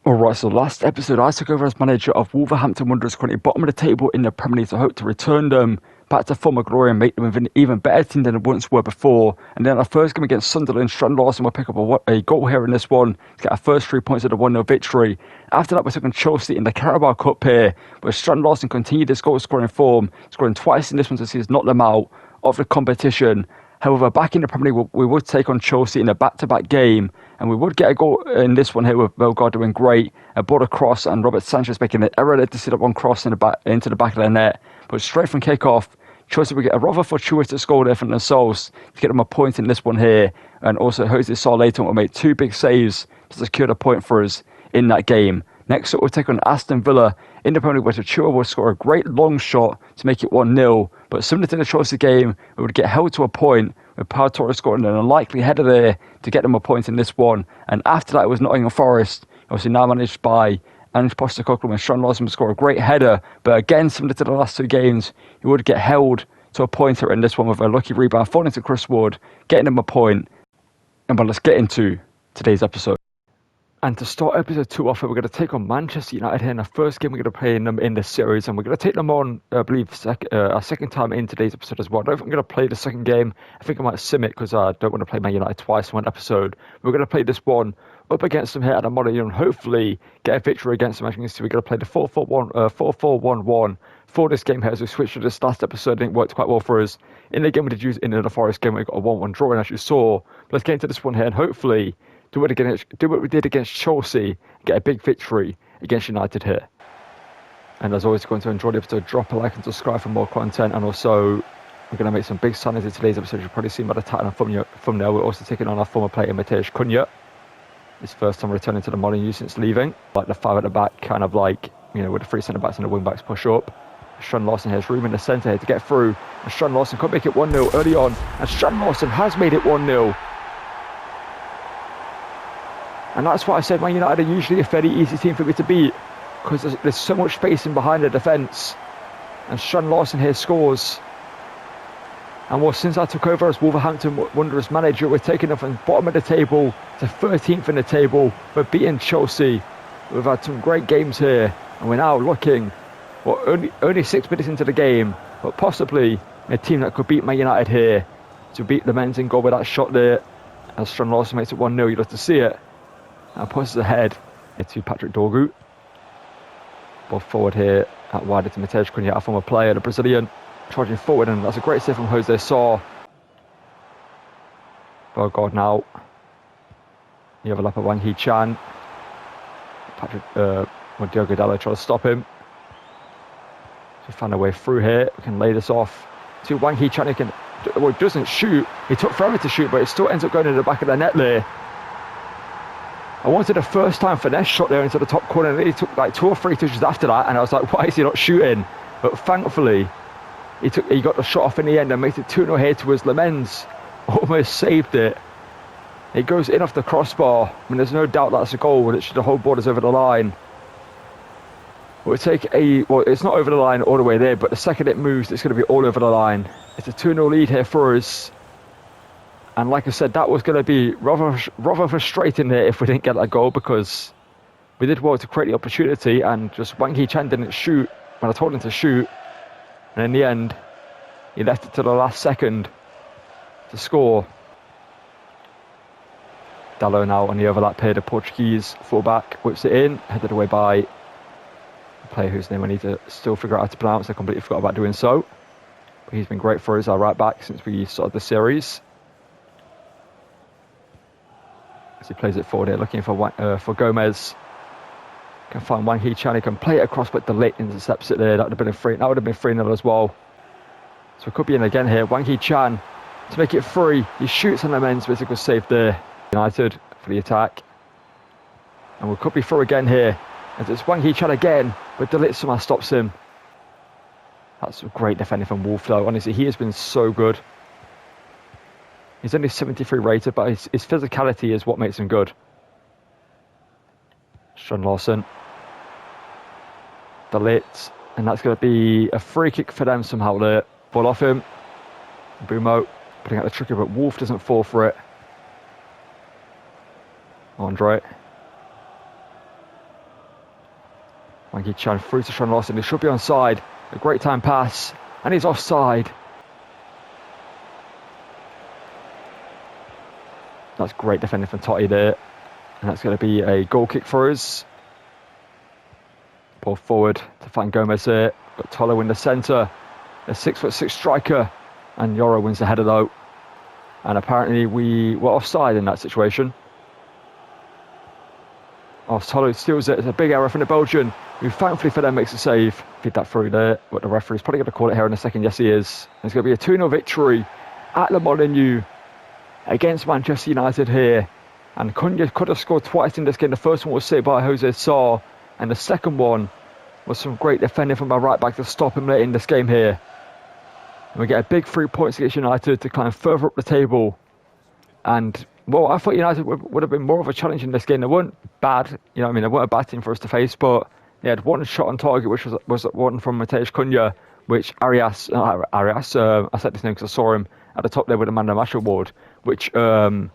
Alright, so last episode I took over as manager of Wolverhampton Wanderers, currently bottom of the table in the Premier League, so I hope to return them back to former glory and make them an even better team than they once were before. And then our first game against Sunderland, Strand Larson will pick up a goal here in this one to get our first 3 points of the 1-0 victory. After that, we're taking Chelsea in the Carabao Cup here, where Strand Larson continued his goal scoring form, scoring twice in this one to see us knock them out of the competition. However, back in the Premier League, we would take on Chelsea in a back-to-back game, and we would get a goal in this one here with Bellegarde doing great. A ball across and Robert Sanchez making an error there to sit up one cross into the back of the net. But straight from kick-off, Chelsea would get a rather fortuitous goal there from themselves to get them a point in this one here. And also Jose Sá later will make 2 big saves to secure the point for us in that game. Next up, we'll take on Aston Villa in the Premier League, where Chua will score a great long shot to make it 1-0. But similar to the Chelsea game, we would get held to a point with Pau Torres scoring an unlikely header there to get them a point in this one. And after that, it was Nottingham Forest, obviously now managed by Ange Postecoglou, when Strand Larson would score a great header. But again, similar to the last 2 games, he would get held to a point here in this one with a lucky rebound falling to Chris Wood, getting them a point. And well, let's get into today's episode. And to start episode 2 off, we're going to take on Manchester United here in the first game we're going to play them in this series. And we're going to take them on, I believe, our second time in today's episode as well. I don't think I'm going to play the second game. I think I might sim it because I don't want to play Man United twice in one episode. We're going to play this one up against them here at the Molineux and hopefully get a victory against them. As you can see, we're going to play the 4-4-1-1 for this game here, as we switched to this last episode, and it worked quite well for us. In the game we did use in the Forest game, we got a 1-1 draw, and as you saw, let's get into this one here and hopefully do what we did against Chelsea, get a big victory against United here. And as always, if you're going to enjoy the episode, drop a like and subscribe for more content. And also, we're going to make some big signings in today's episode. You've probably seen by the title and thumbnail. We're also taking on our former player, Mateusz Cunha. His first time returning to the Molineux since leaving. Like the 5 at the back, kind of like, with the 3 centre-backs and the wing-backs push up. Strand Larson has room in the centre here to get through. And Strand Larson could make it 1-0 early on. And Strand Larson has made it 1-0. And that's why I said Man United are usually a fairly easy team for me to beat, because there's so much space in behind the defence. And Strand Larson here scores. And well, since I took over as Wolverhampton Wanderers manager, we're taking them from bottom of the table to 13th in the table. We're beating Chelsea. We've had some great games here, and we're now looking, only 6 minutes into the game, but possibly a team that could beat Man United here, to beat the men's in goal with that shot there. As Strand Larson makes it 1-0, you'd love to see it. And pushes ahead to Patrick Dorgu. Ball forward here, out wide to Mateusz Cunha, our former player, the Brazilian, charging forward, and that's a great save from Jose Sá. Bellegarde now. The overlap of Wang Hee-chan. Diogo Dalot trying to stop him. So find a way through here. We can lay this off to Wang Hee-chan. He doesn't shoot. He took forever to shoot, but it still ends up going in the back of the net there. I wanted a first time finesse shot there into the top corner, and he took like 2 or 3 touches after that, and I was like, why is he not shooting? But thankfully, he got the shot off in the end and makes it 2-0 here to us. Lemens almost saved it. It goes in off the crossbar. I mean, there's no doubt that's a goal. Literally, the whole board is over the line. We'll take it's not over the line all the way there, but the second it moves, it's going to be all over the line. It's a 2-0 lead here for us. And like I said, that was going to be rather frustrating there if we didn't get that goal, because we did well to create the opportunity, and just Wang Hee-chan didn't shoot when I told him to shoot. And in the end, he left it to the last second to score. Dalot now on the overlap here, the Portuguese fullback whips it in, headed away by a player whose name I need to still figure out how to pronounce. I completely forgot about doing so. But he's been great for us, our right back, since we started the series. As he plays it forward here, looking for Gomez. Can find Wang Hee-chan, he can play it across, but Dalot intercepts it there. That would have been 3-0 as well. So it could be in again here. Wang Hee-chan to make it 3. He shoots on the men's, but it's a good save there. United for the attack. And we could be through again here. As it's Wang Hee-chan again, but Dalot somehow stops him. That's a great defending from Wolf though. Honestly, he has been so good. He's only 73 rated, but his physicality is what makes him good. Strand Larson. Dalot. And that's going to be a free kick for them somehow there. Ball off him. Bumo putting out the trigger, but Wolf doesn't fall for it. Andre. Wanky Chan through to Sean Lawson. He should be onside. A great time pass. And he's offside. That's great defending from Totti there. And that's going to be a goal kick for us. Ball forward to find Gomez here. Got Tolo in the centre. A 6'6" striker. And Yoro wins the header though. And apparently we were offside in that situation. Oh, Tolo steals it. It's a big error from the Belgian, who thankfully for them makes a save. Feed that through there. But the referee's probably going to call it here in a second. Yes, he is. It's going to be a 2-0 victory at the Molineux against Manchester United here. And Cunha could have scored twice in this game. The first one was saved by Jose Sarr. And the second one was some great defending from our right back to stop him late in this game here. And we get a big 3 points against United to climb further up the table. And, well, I thought United would have been more of a challenge in this game. They weren't bad, you know what I mean? They weren't a bad team for us to face, but they had one shot on target, which was one from Mateusz Cunha, which Arias, I said his name because I saw him at the top there with the Man of the Match award, which Jose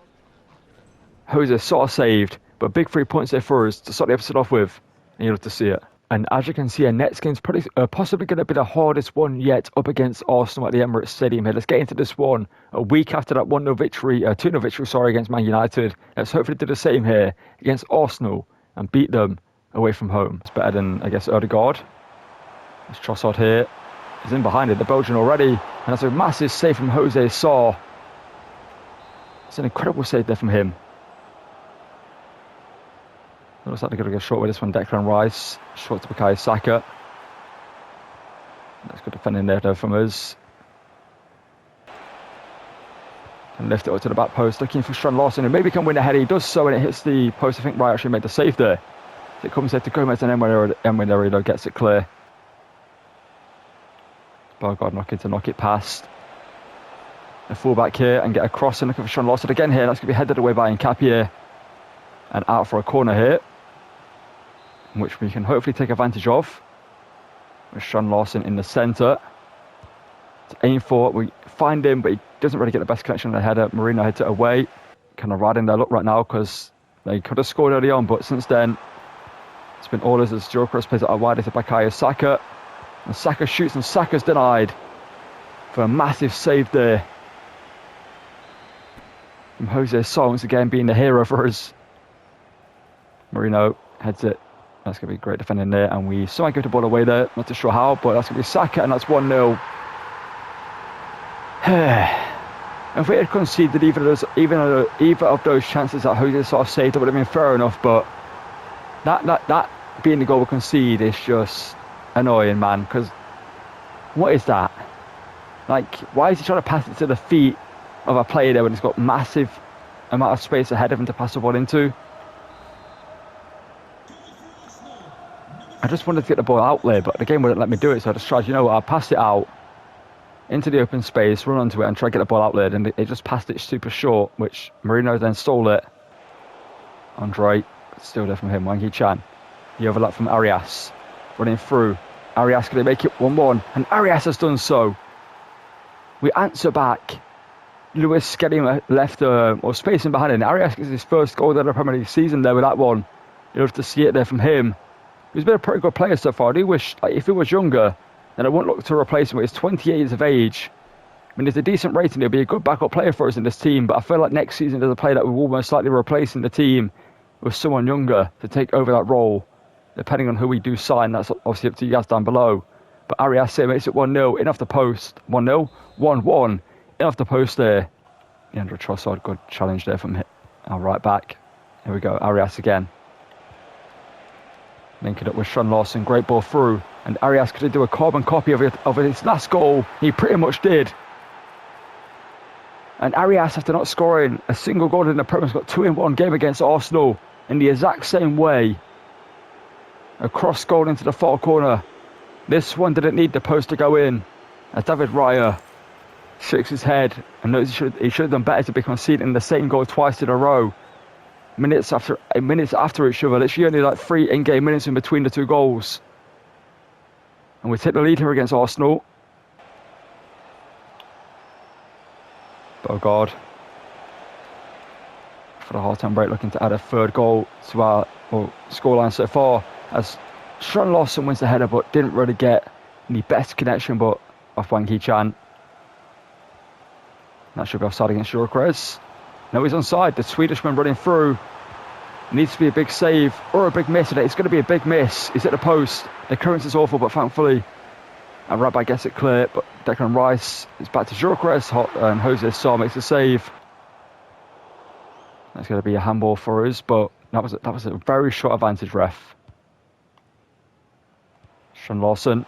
sort of saved, but big 3 points there for us to start the episode off with, and you love to see it. And as you can see, our next game's possibly going to be the hardest one yet up against Arsenal at the Emirates Stadium here. Let's get into this one a week after that 2-0 victory against Man United. Let's hopefully do the same here against Arsenal and beat them away from home. It's better than, I guess, Odegaard. There's Trossard here. He's in behind it, the Belgian already. And that's a massive save from Jose Sarr. It's an incredible save there from him. Looks like they're going to go short with this one. Declan Rice, short to Bukayo Saka. That's good defending there though from us. And lift it up to the back post, looking for Sean Lawson, who maybe can win the header. He does so, and it hits the post. I think Wright actually made the save there. So it comes there to Gomez, and Enquiries gets it clear. Bellegarde knock it past. A fullback here and get a cross and looking for Sean Lawson again here. That's going to be headed away by Enquiries. And out for a corner here, which we can hopefully take advantage of. With Sean Lawson in the centre to aim for. We find him, but he doesn't really get the best connection on the header. Molineux heads it away. Kind of riding their luck right now because they could have scored early on, but since then it's been all as Gyökeres plays it out wide to Bukayo Saka. And Saka shoots, and Saka's denied for a massive save there from Jose Sarr, once again being the hero for us. Molineux heads it. That's going to be great defending there, and we somehow give the ball away there. Not too sure how, but that's going to be Saka, and that's 1-0. If we had conceded either of those chances that Jose Sarr saved, it would have been fair enough, but that being the goal we concede is just annoying, man, because what is that? Like, why is he trying to pass it to the feet of a player there when he's got massive amount of space ahead of him to pass the ball into? I just wanted to get the ball out there, but the game wouldn't let me do it, so I just tried, you know what, I'll pass it out into the open space, run onto it and try to get the ball out there, and they just passed it super short, which Molineux then stole it. Andre, still there from him, Wanky Chan. The overlap from Arias, running through. Arias, can they make it 1-1? And Arias has done so. We answer back. Lewis getting left or spacing behind him. Arias gets his first goal of the Premier League season there with that one. You'd love to see it there from him. He's been a pretty good player so far. I do wish, like, if he was younger, then I wouldn't look to replace him. He's 28 years of age. I mean, it's a decent rating. He'll be a good backup player for us in this team, but I feel like next season there's a player that we will most likely replace in the team with someone younger to take over that role, depending on who we do sign. That's obviously up to you guys down below. But Arias here makes it 1-0, in off the post. 1-0, 1-1, in off the post there. Leandro Trossard, good challenge there from our right back. Here we go, Arias again. Linking up with Sean Lawson, great ball through. And Arias could do a carbon copy of his last goal. He pretty much did. And Arias, after not scoring a single goal in the Premier, has got 2 in 1 game against Arsenal in the exact same way. A cross goal into the far corner. This one didn't need the post to go in. As David Raya shakes his head and knows he should have done better to be conceding the same goal twice in a row. Minutes after each other. Literally only like 3 in-game minutes in between the 2 goals. And we take the lead here against Arsenal. Bellegarde for the half-time break, looking to add a 3rd goal to our scoreline so far, as Sean Lawson wins the header, but didn't really get any best connection, but off Wang Hee-chan. That should be offside against Enquiries. No, he's onside. The Swedishman running through. Needs to be a big save or a big miss. It's going to be a big miss. He's at the post. The clearance is awful, but thankfully, and Rabbi gets it clear. But Declan Rice is back to Enquiries, and Jose Sarr makes a save. That's going to be a handball for us, but that was a very short advantage, ref. Sean Lawson.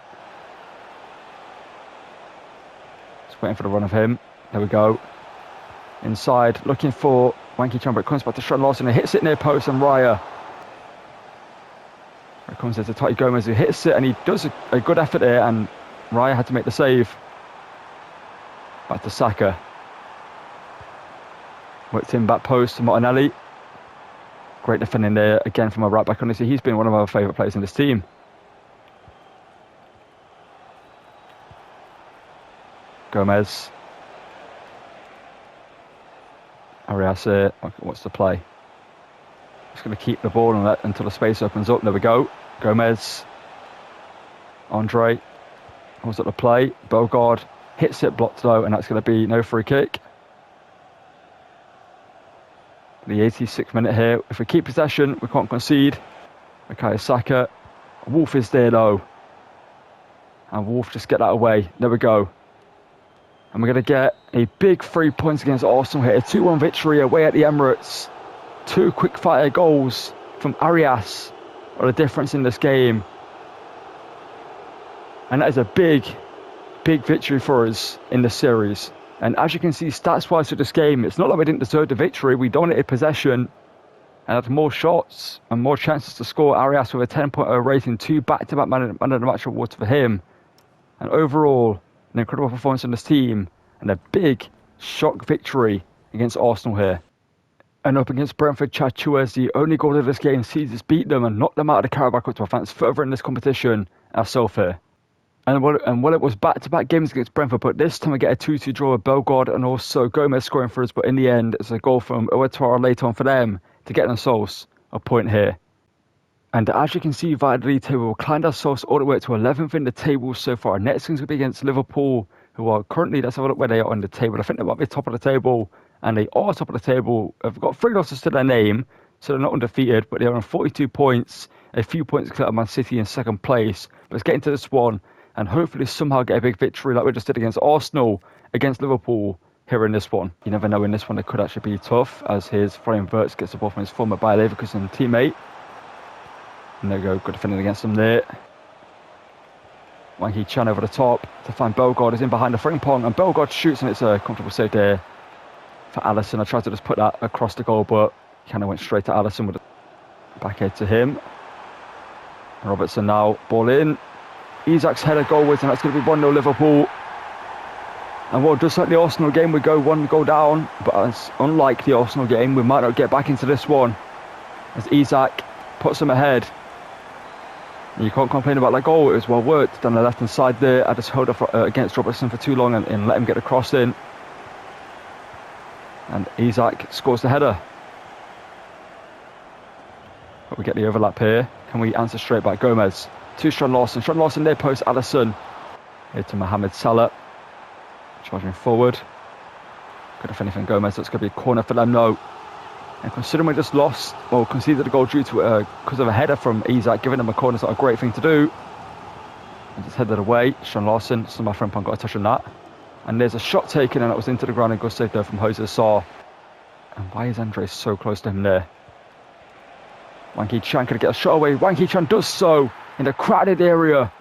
Just waiting for the run of him. There we go. Inside, looking for Wang Hee-chan, but it comes back to Sean Lawson and hits it near post, and Raya. It comes there to Toti Gomez, who hits it, and he does a good effort there, and Raya had to make the save. Back to Saka. Worked in back post to Martinelli. Great defending there again from a right back. Honestly, he's been one of our favourite players in this team. Gomez. Arias here. What's the play? Just going to keep the ball and let until the space opens up. There we go. Gomez. Andre. What's up the play? Bogard hits it, blocked low, and that's going to be no free kick. The 86th minute here. If we keep possession, we can't concede. Bukayo Saka. Wolf is there though. And Wolf just get that away. There we go. And we're going to get a big 3 points against Arsenal here. A 2-1 victory away at the Emirates. 2 quick fire goals from Arias are the difference in this game. And that is a big, big victory for us in the series. And as you can see, stats-wise for this game, it's not like we didn't deserve the victory. We dominated possession and had more shots and more chances to score. Arias with a 10.0 rating, 2 back-to-back man of the match awards for him. And overall, an incredible performance in this team and a big shock victory against Arsenal here. And up against Brentford, Chad Chuez, the only goal of this game, sees us beat them and knock them out of the Carabao Cup to advance further in this competition ourselves here. And while it was back-to-back games against Brentford, but this time we get a 2-2 draw with Bellegarde and also Gomez scoring for us, but in the end, it's a goal from Ouattara later on for them to get themselves a point here. And as you can see via the league table, we've climbed ourselves all the way to 11th in the table so far. Our next game's going to be against Liverpool, who are currently, let's have a look where they are on the table. I think they might be top of the table, and they are top of the table. They've got 3 losses to their name, so they're not undefeated, but they're on 42 points, a few points clear of Man City in second place. But let's get into this one and hopefully somehow get a big victory like we just did against Arsenal, against Liverpool here in this one. You never know, in this one it could actually be tough, as his Florian Wirtz gets the ball from his former Bayer Leverkusen teammate. And there we go, good defending against them there. Wang Hee-chan over the top to find Bellegarde, is in behind the Frimpong, and Bellegarde shoots, and it's a comfortable save there for Alisson. I tried to just put that across the goal, but kind of went straight to Alisson with a backhead to him. Robertson now, ball in. Isak's header goalwards, and that's going to be 1-0 Liverpool. And well, just like the Arsenal game, we go 1 goal down, but as unlike the Arsenal game, we might not get back into this one, as Isak puts them ahead. And you can't complain about that goal. It was well worked down the left hand side there. I just held up against Robertson for too long and let him get the cross in. And Isak scores the header. But we get the overlap here. Can we answer straight back? Gomez to Sean Lawson. Sean Lawson near post. Alisson here to Mohamed Salah. Charging forward. Good if anything, Gomez. That's going to be a corner for them now. And considering we just lost, or conceded a goal due to because of a header from Isak, giving them a corner is not a great thing to do. And just headed away. Sean Lawson, so my friend Pong got a touch on that. And there's a shot taken, and that was into the ground, and good save there from Jose Sarr. And why is Andre so close to him there? Wang Hee-chan could get a shot away. Wang Hee-chan does so in a crowded area.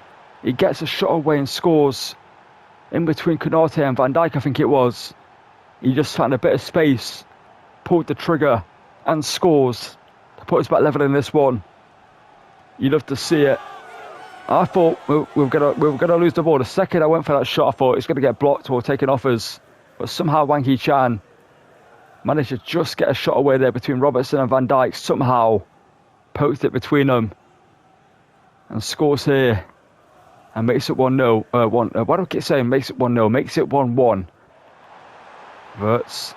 He gets a shot away and scores in between Konate and Van Dijk, I think it was. He just found a bit of space, pulled the trigger and scores to put us back level in this one. You love to see it. I thought we were gonna lose the ball. The second I went for that shot, I thought it's going to get blocked or taken off us. But somehow Wang Hee-chan managed to just get a shot away there between Robertson and Van Dijk. Somehow poked it between them and scores here and makes it 1-0. Why do I keep saying makes it 1-0? Makes it 1-1. Wirtz.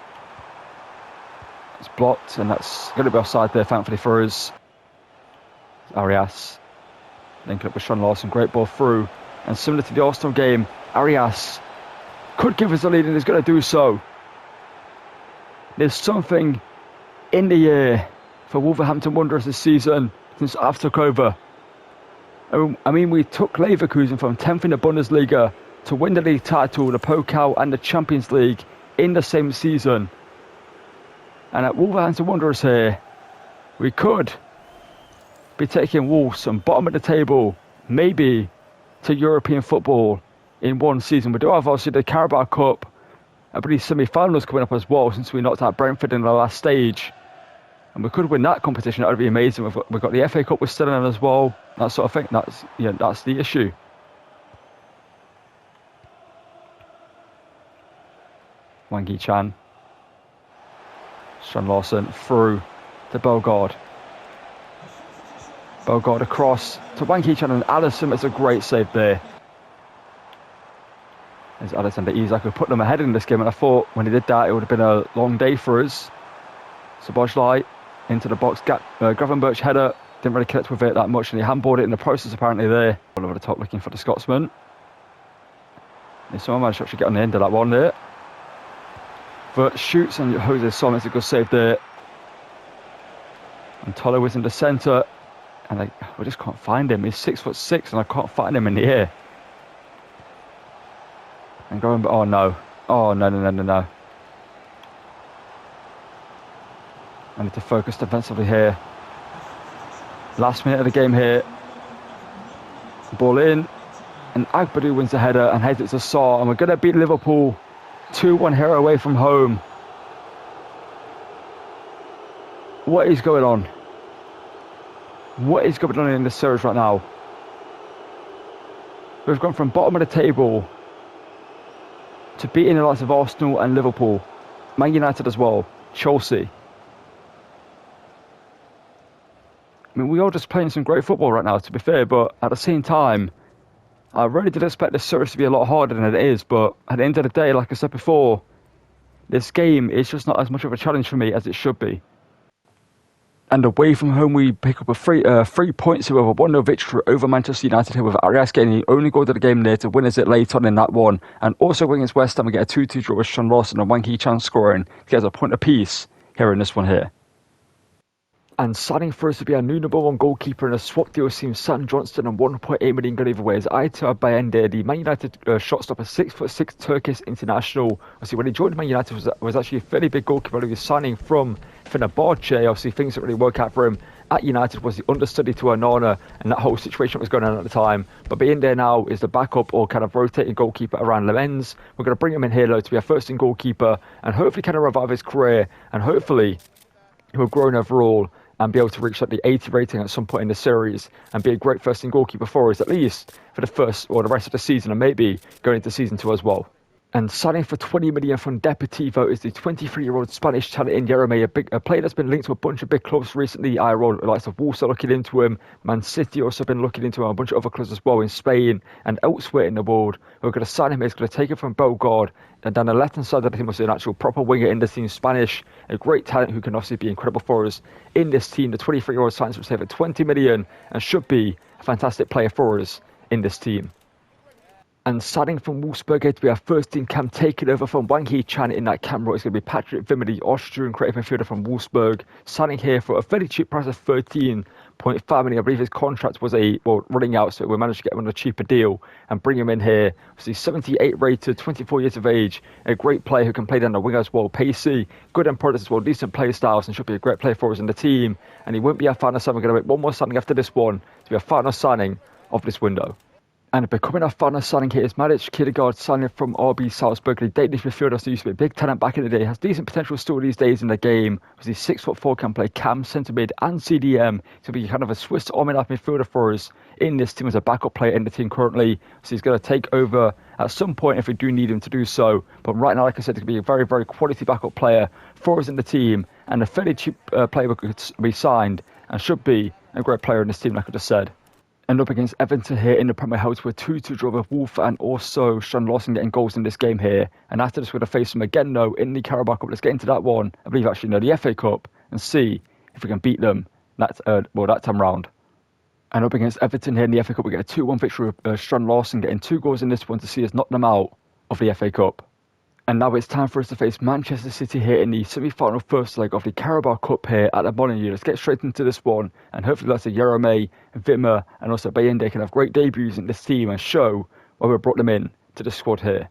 It's blocked, and that's going to be offside there, thankfully for us. Arias. Linking up with Sean Lawson, great ball through. And similar to the Arsenal game, Arias could give us the lead and is going to do so. There's something in the air for Wolverhampton Wanderers this season since I took over. I mean, we took Leverkusen from 10th in the Bundesliga to win the league title, the Pokal and the Champions League in the same season. And at Wolverhampton Wanderers here, we could be taking Wolves from bottom of the table, maybe to European football in one season. We do have obviously the Carabao Cup, I believe semi-finals coming up as well, since we knocked out Brentford in the last stage. And we could win that competition. That would be amazing. We've got the FA Cup, we're still in as well. That sort of thing. That's the issue. Wang Yi-chan. Sean Lawson through to Bellegarde. Bellegarde across to Wang Yi-chan and Alisson. It's a great save there. There's Alexander Isak who put them ahead in this game, and I thought when he did that it would have been a long day for us. Szoboszlai into the box, Gravenberch header, didn't really connect with it that much, and he handballed it in the process apparently there. All over the top looking for the Scotsman. Someone managed to actually get on the end of that one there. But shoots and Jose Son, it's a good save there. And Tolo was in the centre, and we just can't find him. He's 6'6", and I can't find him in the air. And going, oh no. No. I need to focus defensively here. Last minute of the game here. Ball in. And Agbadou wins the header and heads it to Sarr. And we're going to beat Liverpool 2-1 here away from home. What is going on? What is going on in this series right now? We've gone from bottom of the table to beating the likes of Arsenal and Liverpool, Man United as well, Chelsea. I mean, we are just playing some great football right now, to be fair, but at the same time, I really did expect this series to be a lot harder than it is, but at the end of the day, like I said before, this game is just not as much of a challenge for me as it should be. And away from home, we pick up a 3 points here with a 1-0 victory over Manchester United here with Arias getting the only goal of the game there to win us it late on in that one. And also going against West Ham, we get a 2-2 draw with Sean Lawson and Wang Yi-chan scoring to get us a point apiece here in this one here. And signing for us to be our new number one goalkeeper in a swap deal seems Sam Johnston and 1.8 million gone either way as Aitor Bayende, the Man United shot stopper, 6'6" Turkish international. Obviously, when he joined Man United, was actually a fairly big goalkeeper. He was signing from Fenerbahce. Obviously, things didn't really work out for him. At United was the understudy to Onana, and that whole situation was going on at the time. But Bayende now is the backup or kind of rotating goalkeeper around Lemens. We're going to bring him in here, though, to be our first team goalkeeper and hopefully kind of revive his career, and hopefully he'll grow overall and be able to reach like the 80 rating at some point in the series and be a great first team goalkeeper for us, at least for the first or the rest of the season, and maybe going into season 2 as well. And signing for 20 million from Deportivo is the 23-year-old Spanish talent in Jeremy, a player that's been linked to a bunch of big clubs recently. The likes of Wolves are looking into him, Man City also been looking into him, a bunch of other clubs as well in Spain and elsewhere in the world. We're going to sign him. He's going to take him from Bellegarde, and down the left-hand side of the team was an actual proper winger in the team, Spanish, a great talent who can obviously be incredible for us in this team. The 23-year-old signs for save at 20 million and should be a fantastic player for us in this team. And signing from Wolfsburg here to be our first team cam, taking over from Wang Yi-chan in that cam role is going to be Patrick Wimmer, the Austrian creative midfielder from Wolfsburg, signing here for a fairly cheap price of 13.5 million. I believe his contract was running out, so we managed to get him on a cheaper deal and bring him in here. Obviously 78 rated, 24 years of age, a great player who can play down the wing as well, pacey, good end products as well, decent play styles, and should be a great player for us in the team. And he won't be our final signing. We're going to make one more signing after this one to be our final signing of this window. And becoming our final signing here is Maric Kierkegaard, signing from RB Salzburg. The Danish midfielder used to be a big talent back in the day, has decent potential still these days in the game. He's 6'4", can play cam, centre mid and CDM. So be kind of a Swiss Army knife midfielder for us in this team as a backup player in the team currently. So he's going to take over at some point if we do need him to do so. But right now, like I said, he's going to be a very, very quality backup player for us in the team and a fairly cheap player who could be signed and should be a great player in this team, like I just said. And up against Everton here in the Premier House with 2-2 draw with Wolf and also Sean Lawson getting goals in this game here. And after this, we're going to face them again, though, in the Carabao Cup. Let's get into that one. I believe actually, no, the FA Cup, and see if we can beat them that time round. And up against Everton here in the FA Cup, we get a 2-1 victory with Strand Larsen getting 2 goals in this one to see us knock them out of the FA Cup. And now it's time for us to face Manchester City here in the semi-final first leg of the Carabao Cup here at the Molineux. Let's get straight into this one, and hopefully lots of Jerome, Wimmer and also Bayende can have great debuts in this team and show why we brought them in to the squad here.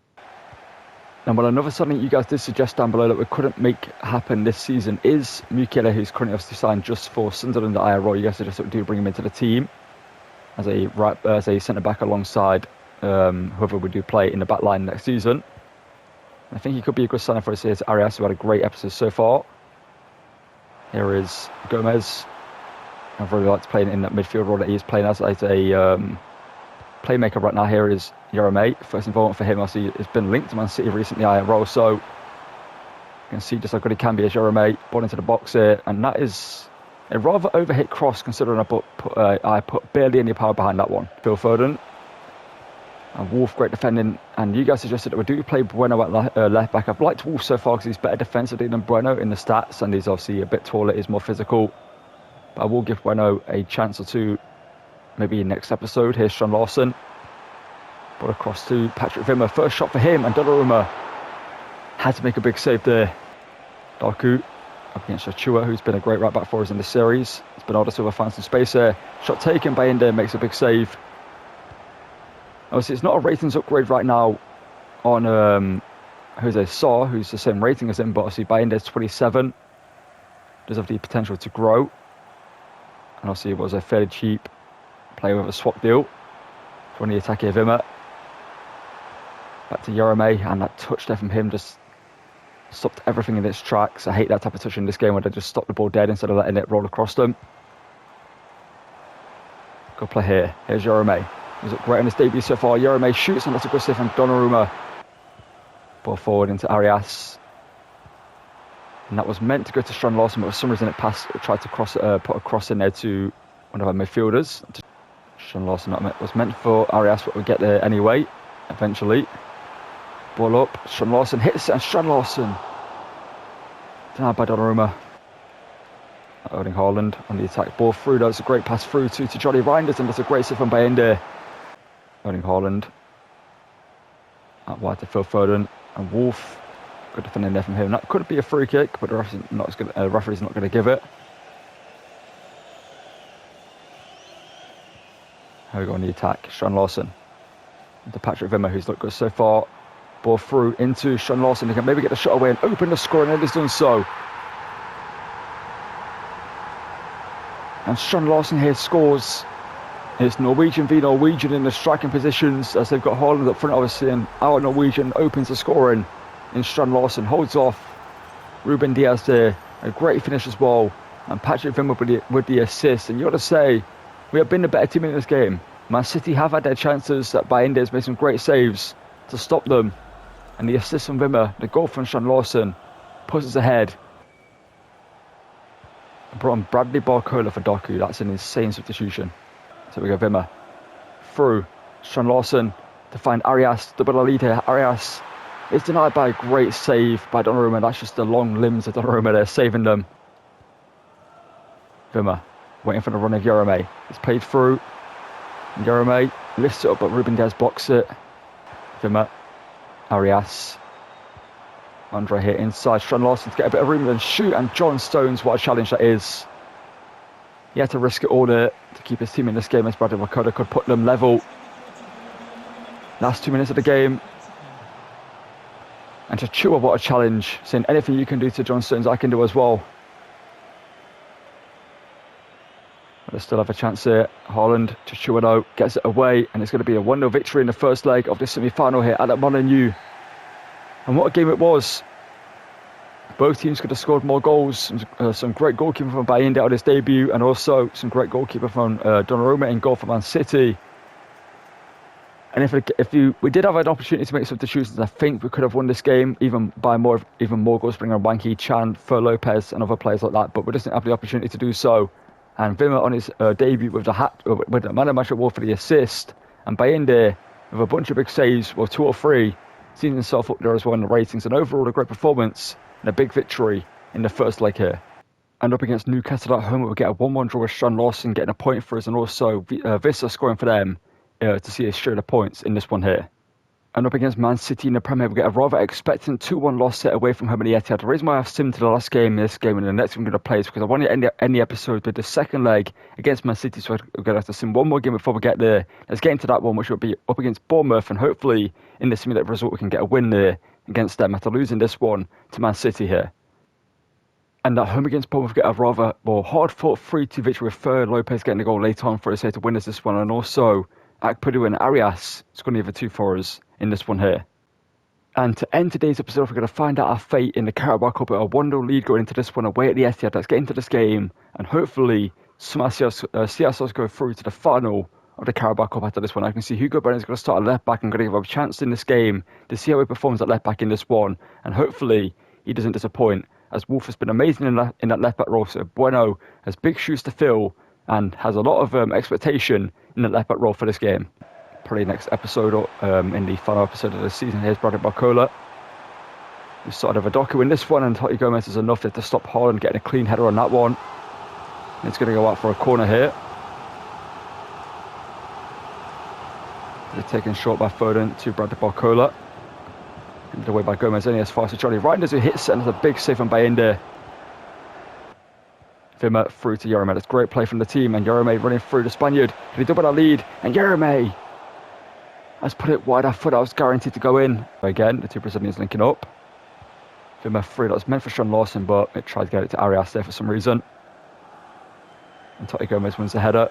And well, another something you guys did suggest down below that we couldn't make happen this season is Mukiele, who's currently obviously signed just for Sunderland at IRO. You guys suggested we do bring him into the team as a centre-back alongside whoever we do play in the back line next season. I think he could be a good signing for us here to Arias, who had a great episode so far. Here is Gomez. I've really liked playing in that midfield role that he is playing as a playmaker right now. Here is Jerome. First involvement for him, obviously, has been linked to Man City recently, IRO, so you can see just how good he can be as Jerome. Ball into the box here, and that is a rather overhit cross considering I put barely any power behind that one. Phil Foden. And Wolf, great defending, and you guys suggested that we do play Bueno at left back. I've liked Wolf so far because he's better defensively than Bueno in the stats, and he's obviously a bit taller, he's more physical. But I will give Bueno a chance or two, maybe next episode. Here's Strand Larsen. Ball across to Patrick Wimmer. First shot for him, and Donnarumma had to make a big save there. Doku up against Achua, who's been a great right back for us in this series. It's been Bernardo Silva finds some space there. Shot taken by Inde, makes a big save. Obviously, it's not a ratings upgrade right now on Jose Sa, who's the same rating as him, but obviously Bayinde's 27. Does have the potential to grow. And obviously, it was a fairly cheap player with a swap deal for the attack here, Wimmer. Back to Jerome, and that touch there from him just stopped everything in its tracks. I hate that type of touch in this game where they just stop the ball dead instead of letting it roll across them. Good play here. Here's Jerome. He's up great on his debut so far. Jerome shoots, and that's a good save from Donnarumma. Ball forward into Arias. And that was meant to go to Strand Larsen, but for some reason it tried to put a cross in there to one of our midfielders. Strand Larsen was meant for Arias, but we get there anyway, eventually. Ball up, Strand Larsen hits it, and Strand Larsen denied by Donnarumma. Erling Haaland on the attack. Ball through, that's a great pass through to Johnny Reinders, and that's a great save from Bayende. Erling Haaland out wide to Phil Foden, and Wolf, good defending there from him. That could be a free kick, but the referee's not going to give it. Here we go on the attack. Strand Larsen into Patrick Wimmer, who's looked good so far. Ball through into Strand Larsen. He can maybe get the shot away and open the score, and it has done so. And Strand Larsen here scores. It's Norwegian v Norwegian in the striking positions as they've got Haaland up front, obviously, and our Norwegian opens the scoring. In Strand Larsen holds off Ruben Diaz there. A great finish as well. And Patrick Wimmer with the assist. And you got to say, we have been the better team in this game. Man City have had their chances. Bayende has made some great saves to stop them. And the assist from Wimmer, the goal from Strand Larsen, puts us ahead. I brought on Bradley Barcola for Doku. That's an insane substitution. So we go Wimmer through Strand Larsen to find Arias. Double lead here. Arias is denied by a great save by Donnarumma. That's just the long limbs of Donnarumma there, saving them. Wimmer waiting for the run of Jerome. It's played through. Jerome lifts it up, but Ruben Diaz blocks it. Wimmer, Arias. Andre here inside. Strand Larsen to get a bit of room and shoot. And John Stones, what a challenge that is. He had to risk it all there to keep his team in this game, as Bradley Barcola could put them level. Last 2 minutes of the game. And to Chua, what a challenge. Saying anything you can do to John Stones, I can do as well. But they still have a chance here. Haaland to Chua though, gets it away, and it's going to be a 1-0 victory in the first leg of this semi-final here at Molineux. And what a game it was. Both teams could have scored more goals. Some great goalkeeper from Bayende out of his debut, and also some great goalkeeper from Donnarumma in goal for Man City. And we did have an opportunity to make substitutions, I think we could have won this game even more goals, bringing on Wanky, Chan, Fer Lopez, and other players like that. But we just didn't have the opportunity to do so. And Wimmer on his debut with the man of match award for the assist, and Bayende with a bunch of big saves, well 2 or 3, seeing himself up there as well in the ratings. And overall, a great performance and a big victory in the first leg here. And up against Newcastle at home, we'll get a 1-1 draw with Sean Lawson getting a point for us, and also Vista scoring for them to see a share of points in this one here. And up against Man City in the Premier, we get a rather expectant 2-1 loss set away from home in the Etihad. The reason why I've simmed to the last game, this game, and the next one I'm going to play is because I want to end the episode with the second leg against Man City, so we're going to have to sim one more game before we get there. Let's get into that one, which will be up against Bournemouth, and hopefully in the simulated result we can get a win there against them after losing this one to Man City here. And at home against Bournemouth, we get a rather hard-fought 3-2 victory with Fer Lopez getting the goal later on for us here to win us this one, and also Akpadu and Arias scoring the other two for us in this one here. And to end today's episode, we're going to find out our fate in the Carabao Cup with a 1-0 lead going into this one away at the Etihad. Let's get into this game and hopefully somehow see ourselves go through to the final of the Carabao Cup after this one. I can see Hugo Brennan is going to start at left back. I'm going to give him a chance in this game to see how he performs at left back in this one, and hopefully he doesn't disappoint, as Wolf has been amazing in that left back role. So Bueno has big shoes to fill and has a lot of expectation in the left back role for this game. Probably next episode or in the final episode of the season. Here's Bradley Barcola. We started with Adoku in this one, and Totti Gomez is enough to stop Haaland getting a clean header on that one. And it's going to go out for a corner here. They're taken short by Foden to Bradley Barcola. Handed away by Gomez, only as fast as Johnny Reinders, who hits it, and there's a big save from Bayende. Vimmer through to Yorome. That's great play from the team, and Yorome running through the Spaniard. Can he double our lead? And Yorome has put it wide. I thought that was guaranteed to go in. Again, the two Brazilians linking up. Vimmer through. That was meant for Sean Lawson, but it tried to get it to Arias there for some reason. And Totti Gomez wins the header.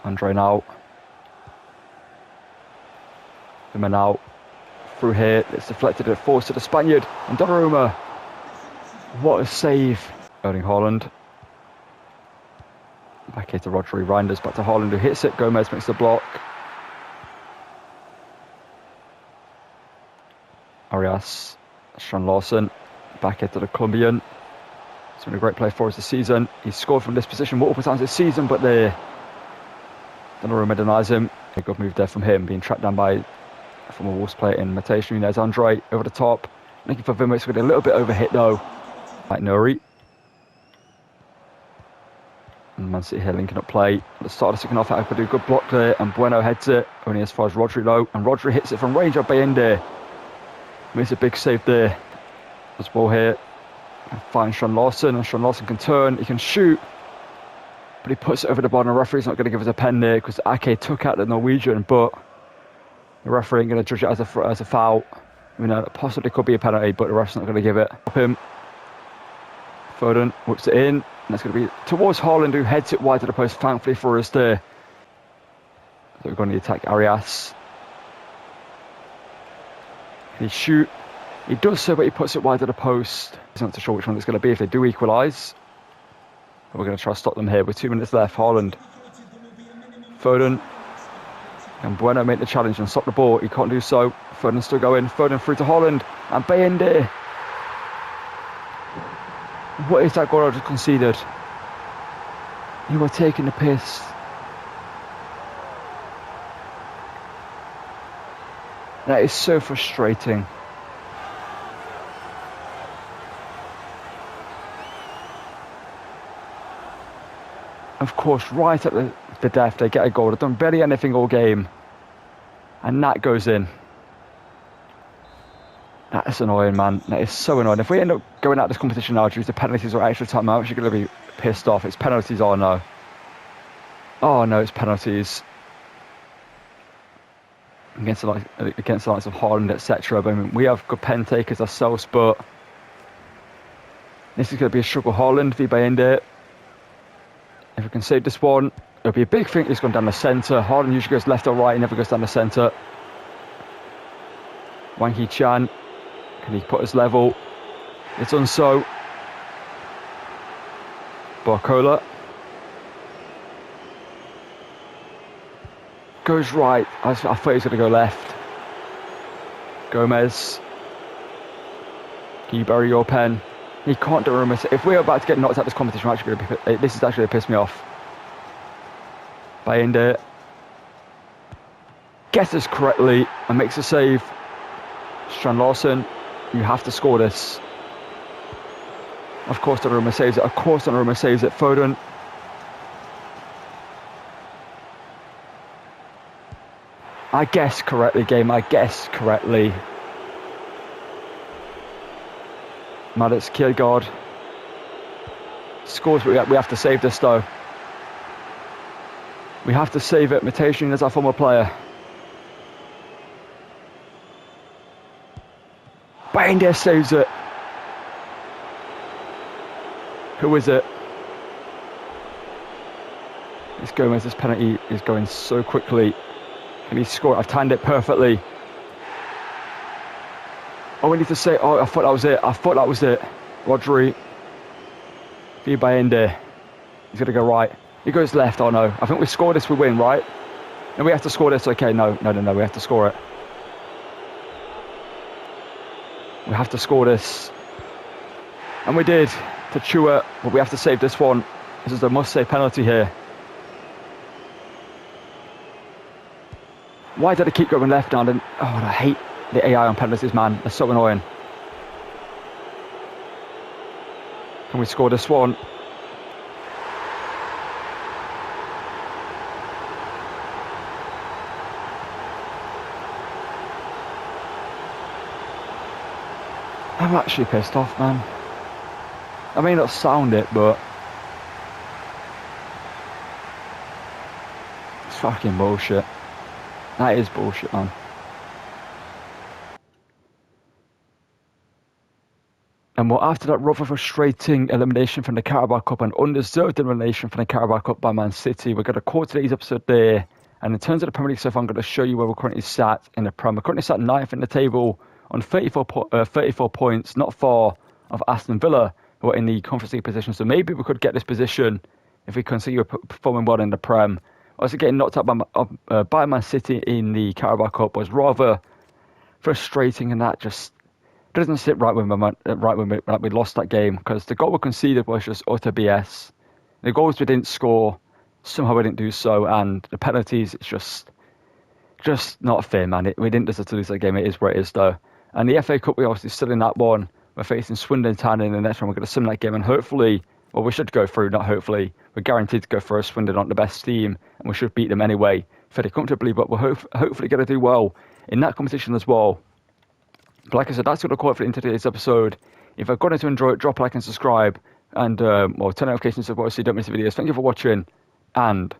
Andre now. Vimmer now. Through here. It's deflected. It falls to the Spaniard. And Donnarumma. What a save. Erling Haaland. Back here to Rodri. Reinders back to Haaland, who hits it. Gomez makes the block. Arias, Sean Lawson, back here to the Colombian. It's been a great play for us this season. He's scored from this position multiple times this season, but Donnarumma denies him. A good move there from him, being tracked down by from a Wolves player in Mateus Nunes. Andre over the top, looking for Vimmer. It's going to be a little bit overhit though. Like Nuri. And Man City here linking up play. At the start of the second half, Akpadu, good block there, and Bueno heads it, only as far as Rodri though, and Rodri hits it from range of Bayende. Makes a big save there as well here. And finds Sean Lawson, and Sean Lawson can turn, he can shoot, but he puts it over the bar, and the referee's not going to give us a pen there because Ake took out the Norwegian, but the referee ain't going to judge it as a foul. I mean, it possibly could be a penalty, but the ref's not going to give it. Up him. Foden whips it in, and it's going to be towards Haaland, who heads it wide to the post, thankfully for us there. So we're going to attack Arias. Can he shoot? He does so, but he puts it wide to the post. He's not too sure which one it's going to be if they do equalise. But we're going to try to stop them here with 2 minutes left. Haaland. Foden. And Bueno make the challenge and stop the ball. He can't do so. Foden's still going. Foden through to Haaland. And Bayende. What is that goal I just conceded? You are taking the piss. That is so frustrating. Of course, right at the death, they get a goal. They've done barely anything all game. And that goes in. That is annoying, man. That is so annoying. If we end up going out of this competition now due to penalties or extra time, I'm actually going to be pissed off. It's penalties, oh no. Oh no, it's penalties. Against the likes of Haaland, etc. I mean, we have good pen takers ourselves, but this is going to be a struggle. Haaland v Bayende. If we can save this one, it'll be a big thing. It's gone down the centre. Haaland usually goes left or right, he never goes down the centre. Wang Hee-chan, can he put us level? It's done so. Barcola. Goes right. I thought he was going to go left. Gomez. Can you bury your pen? He can't do a If we're about to get knocked out of this competition, we're actually going to be, this is actually going to piss me off. Bayende gets us correctly and makes a save. Sean Lawson, you have to score this. Of course Donnarumma saves it. Of course Donnarumma saves it. Foden. I guessed correctly, game. I guessed correctly. Maddox, Kiergaard. Scores, but we have to save this though. We have to save it. Mutation is our former player. Bayindir saves it. Who is it? It's Gomez. This penalty is going so quickly. Can he score? I've timed it perfectly. Oh, we need to say. Oh, I thought that was it. I thought that was it. Rodri. Via Bayindir. He's going to go right. He goes left. Oh no. I think we score this, we win, right? And we have to score this. Okay, no. We have to score it. We have to score this. And we did. To Chua, but we have to save this one. This is a must-save penalty here. Why did I keep going left now? Oh, I hate the AI on penalties, man. They're so annoying. Can we score this one? I'm actually pissed off, man. I may not sound it, but it's fucking bullshit. That is bullshit, man. And well, after that rather frustrating elimination from the Carabao Cup and undeserved elimination from the Carabao Cup by Man City, we're going to call today's episode there. And in terms of the Premier League stuff, I'm going to show you where we're currently sat in the Prem. We're currently sat 9th in the table on 34 points, not far of Aston Villa, who are in the Conference League position. So maybe we could get this position if we continue performing well in the Prem. Also getting knocked out by Man City in the Carabao Cup was rather frustrating, and that just doesn't sit right with me. We lost that game because the goal we conceded was just utter BS. The goals we didn't score, somehow we didn't do so, and the penalties, it's just not fair, man. We didn't deserve to lose that game. It is where it is, though. And the FA Cup, we're obviously still in that one. We're facing Swindon Town in the next one. We're going to sim that game, and hopefully, well, we should go through, not hopefully. We're guaranteed to go through. Swindon aren't the best team, and we should beat them anyway, fairly comfortably, but we're hopefully going to do well in that competition as well. But like I said, that's going to call it for today's episode. If I've gotten to enjoy it, drop a like and subscribe, and turn notifications so you don't miss the videos. Thank you for watching, and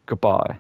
goodbye.